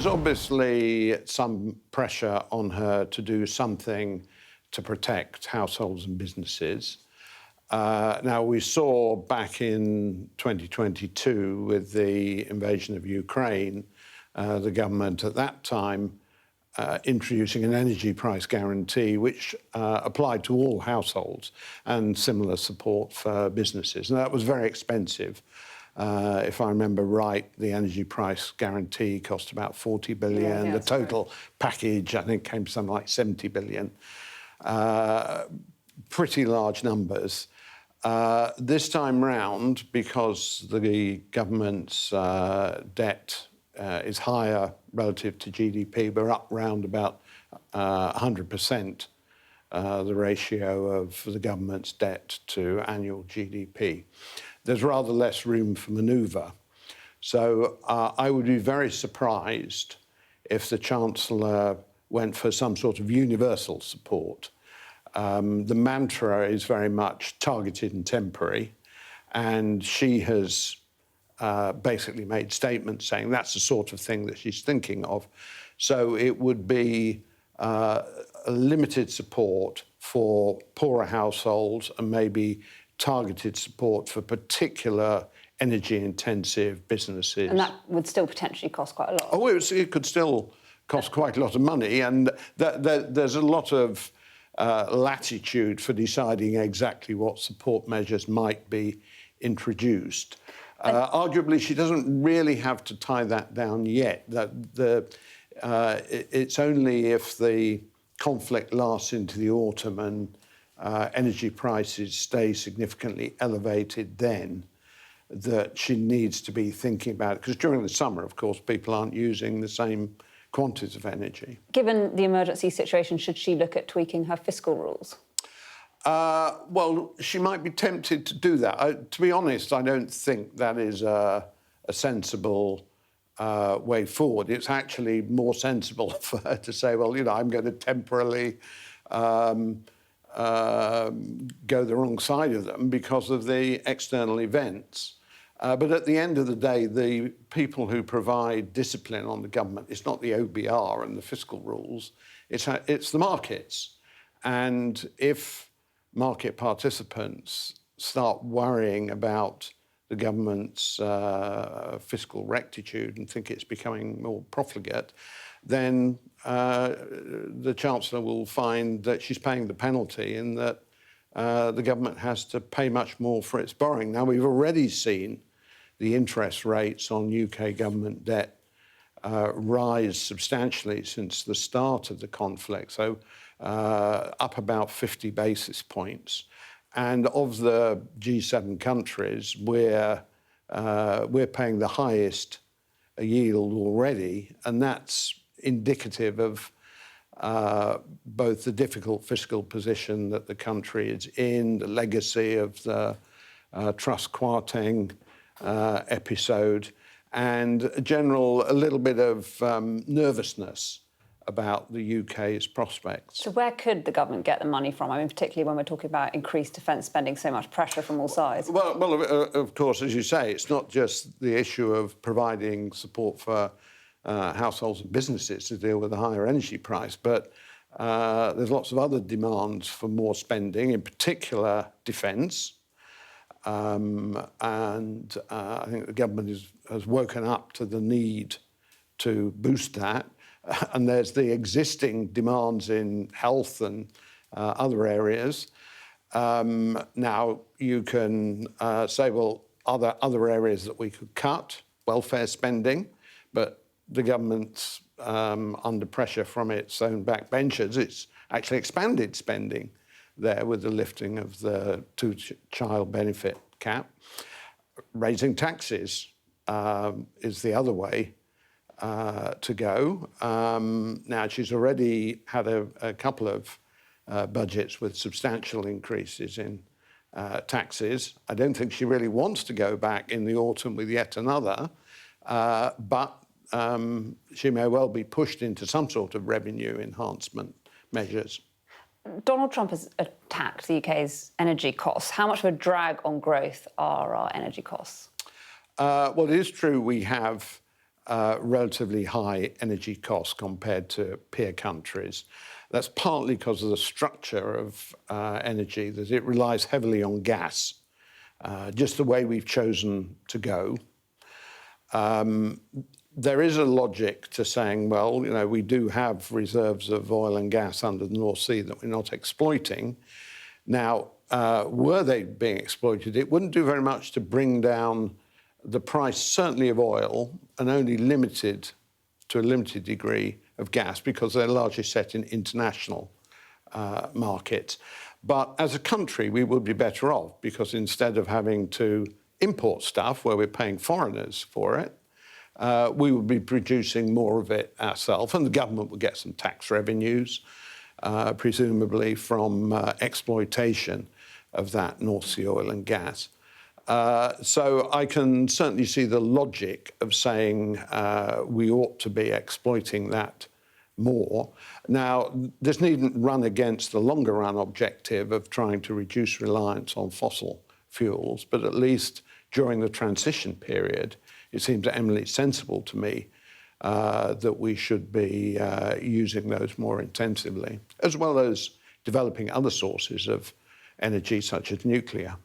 There's obviously some pressure on her to do something to protect households and businesses. Now, we saw back in 2022 with the invasion of Ukraine, the government at that time introducing an energy price guarantee which applied to all households and similar support for businesses. And that was very expensive. If I remember right, the energy price guarantee cost about 40 billion. Yeah, the total package, I think, came to something like 70 billion. Pretty large numbers. This time round, because the government's debt is higher relative to GDP, we're up round about 100%, the ratio of the government's debt to annual GDP. There's rather less room for manoeuvre. So I would be very surprised if the Chancellor went for some sort of universal support. The mantra is very much targeted and temporary, and she has basically made statements saying that's the sort of thing that she's thinking of. So it would be a limited support for poorer households and maybe targeted support for particular energy-intensive businesses. And that would still potentially cost quite a lot. Oh, it could still cost quite a lot of money, and there's a lot of latitude for deciding exactly what support measures might be introduced. Arguably, she doesn't really have to tie that down yet. It's only if the conflict lasts into the autumn and energy prices stay significantly elevated then that she needs to be thinking about it. Because during the summer, of course, people aren't using the same quantities of energy. Given the emergency situation, should she look at tweaking her fiscal rules? Well, she might be tempted to do that. To be honest, I don't think that is a sensible way forward. It's actually more sensible for her to say, well, you know, I'm going to temporarily go the wrong side of them because of the external events. But at the end of the day, the people who provide discipline on the government, it's not the OBR and the fiscal rules, it's the markets. And if market participants start worrying about the government's fiscal rectitude and think it's becoming more profligate, then the Chancellor will find that she's paying the penalty and that the government has to pay much more for its borrowing. Now, we've already seen the interest rates on UK government debt rise substantially since the start of the conflict, so up about 50 basis points. And of the G7 countries, we're paying the highest yield already, and that's indicative of both the difficult fiscal position that the country is in, the legacy of the Truss Kwarteng episode, and a little bit of nervousness about the UK's prospects. So where could the government get the money from? I mean, particularly when we're talking about increased defence spending, so much pressure from all sides. Well, of course, as you say, it's not just the issue of providing support for households and businesses to deal with the higher energy price, but there's lots of other demands for more spending, in particular defence. And I think the government has woken up to the need to boost that. And there's the existing demands in health and other areas. Now, you can say, well, are there other areas that we could cut? Welfare spending, but the government's under pressure from its own backbenchers. It's actually expanded spending there with the lifting of the two-child benefit cap. Raising taxes is the other way to go. Now, she's already had a couple of budgets with substantial increases in taxes. I don't think she really wants to go back in the autumn with yet another, but she may well be pushed into some sort of revenue enhancement measures. Donald Trump has attacked the UK's energy costs. How much of a drag on growth are our energy costs? Well, it is true we have relatively high energy costs compared to peer countries. That's partly because of the structure of energy, that it relies heavily on gas, just the way we've chosen to go. There is a logic to saying, well, you know, we do have reserves of oil and gas under the North Sea that we're not exploiting. Now, were they being exploited, it wouldn't do very much to bring down the price, certainly of oil, and only to a limited degree of gas, because they're largely set in international markets. But as a country, we would be better off, because instead of having to import stuff where we're paying foreigners for it, we would be producing more of it ourselves, and the government would get some tax revenues, presumably from exploitation of that North Sea oil and gas. So I can certainly see the logic of saying we ought to be exploiting that more. Now, this needn't run against the longer run objective of trying to reduce reliance on fossil fuels, but at least during the transition period, it seems eminently sensible to me that we should be using those more intensively, as well as developing other sources of energy such as nuclear.